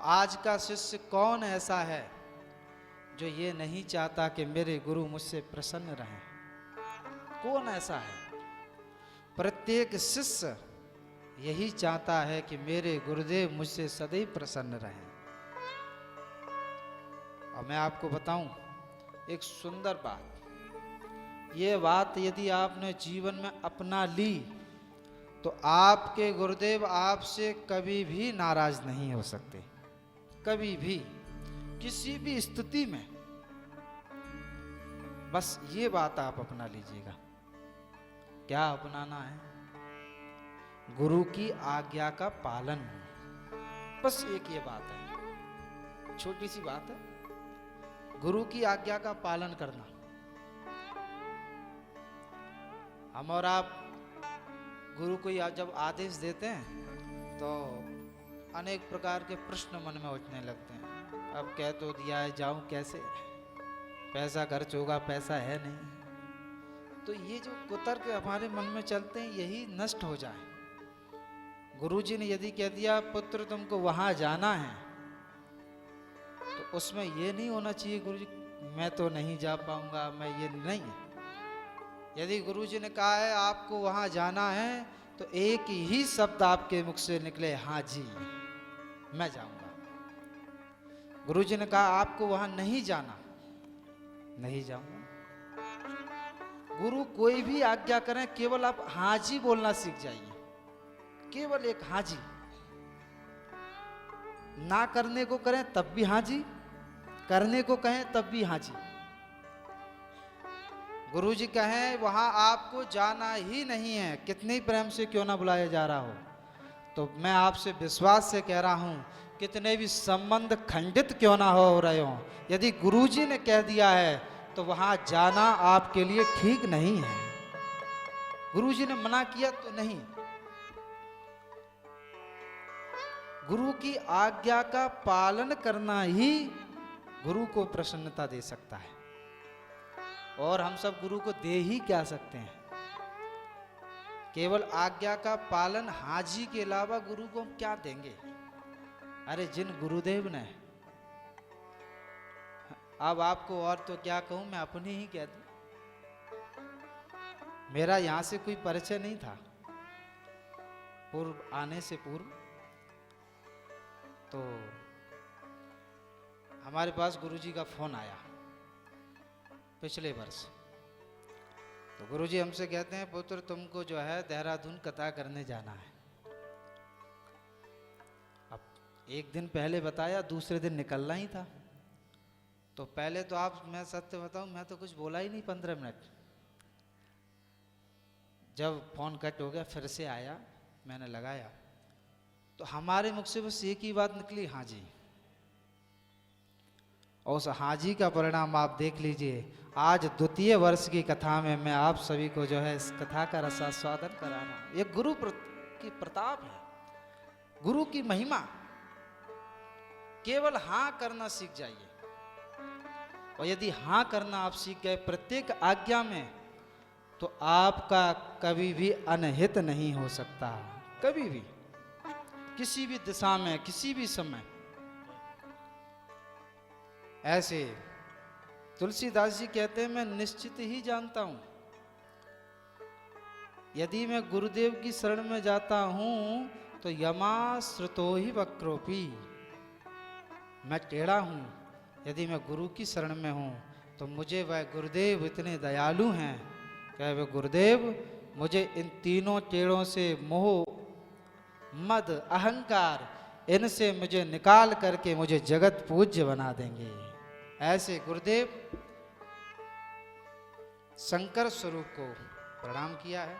आज का शिष्य कौन ऐसा है जो ये नहीं चाहता कि मेरे गुरु मुझसे प्रसन्न रहें? कौन ऐसा है? प्रत्येक शिष्य यही चाहता है कि मेरे गुरुदेव मुझसे सदैव प्रसन्न रहें। और मैं आपको बताऊं एक सुंदर बात, ये बात यदि आपने जीवन में अपना ली तो आपके गुरुदेव आपसे कभी भी नाराज नहीं हो सकते, कभी भी, किसी भी स्थिति में। बस ये बात आप अपना लीजिएगा। क्या अपनाना है? गुरु की आज्ञा का पालन। बस एक ये बात है, छोटी सी बात है, गुरु की आज्ञा का पालन करना। हम और आप गुरु को जब आदेश देते हैं तो अनेक प्रकार के प्रश्न मन में उठने लगते हैं। अब कह तो दिया है, जाऊं कैसे, पैसा खर्च होगा, पैसा है नहीं। तो ये जो कुतर्क हमारे मन में चलते हैं यही नष्ट हो जाए। गुरुजी ने यदि कह दिया पुत्र तुमको वहां जाना है, तो उसमें ये नहीं होना चाहिए गुरुजी मैं तो नहीं जा पाऊंगा, मैं ये नहीं। यदि गुरुजी ने कहा है आपको वहां जाना है तो एक ही शब्द आपके मुख से निकले, हाँ जी मैं जाऊंगा। गुरुजी ने कहा आपको वहां नहीं जाना, नहीं जाऊंगा। गुरु कोई भी आज्ञा करें केवल आप हाँ जी बोलना सीख जाइए, केवल एक हाँ जी। ना करने को करें तब भी हाँ जी, करने को कहें तब भी हाँ जी। गुरुजी कहें वहां आपको जाना ही नहीं है, कितने प्रेम से क्यों ना बुलाया जा रहा हो, तो मैं आपसे विश्वास से कह रहा हूं कितने भी संबंध खंडित क्यों ना हो रहे हो, यदि गुरुजी ने कह दिया है तो वहां जाना आपके लिए ठीक नहीं है। गुरुजी ने मना किया तो नहीं। गुरु की आज्ञा का पालन करना ही गुरु को प्रसन्नता दे सकता है। और हम सब गुरु को दे ही क्या सकते हैं? केवल आज्ञा का पालन, हाजी के अलावा गुरु को हम क्या देंगे? अरे जिन गुरुदेव ने, अब आपको और तो क्या कहूं, मैं अपनी ही कह दूं। मेरा यहां से कोई परिचय नहीं था पूर्व आने से पूर्व। तो हमारे पास गुरुजी का फोन आया पिछले वर्ष। तो गुरुजी हमसे कहते हैं पुत्र तुमको जो है देहरादून कथा करने जाना है। अब एक दिन पहले बताया, दूसरे दिन निकलना ही था। तो पहले तो आप, मैं सत्य बताऊं, मैं तो कुछ बोला ही नहीं 15 मिनट। जब फोन कट हो गया फिर से आया, मैंने लगाया तो हमारे मुख से बस एक ही बात निकली, हाँ जी। और उस हाँ जी का परिणाम आप देख लीजिए। आज द्वितीय वर्ष की कथा में मैं आप सभी को जो है इस कथा का रसास्वादन करा रहा हूं। ये गुरु की प्रताप है, गुरु की महिमा। केवल हाँ करना सीख जाइए, और यदि हाँ करना आप सीख गए प्रत्येक आज्ञा में, तो आपका कभी भी अनहित नहीं हो सकता, कभी भी, किसी भी दिशा में, किसी भी समय। ऐसे तुलसीदास जी कहते हैं मैं निश्चित ही जानता हूं, यदि मैं गुरुदेव की शरण में जाता हूं तो यमा श्रुतो ही वक्रोपी, मैं टेढ़ा हूं। यदि मैं गुरु की शरण में हूं तो मुझे वह गुरुदेव इतने दयालु हैं कि वह गुरुदेव मुझे इन तीनों टेढ़ों से, मोह, मद, अहंकार, इनसे मुझे निकाल करके मुझे जगत पूज्य बना देंगे। ऐसे गुरुदेव शंकर स्वरूप को प्रणाम किया है।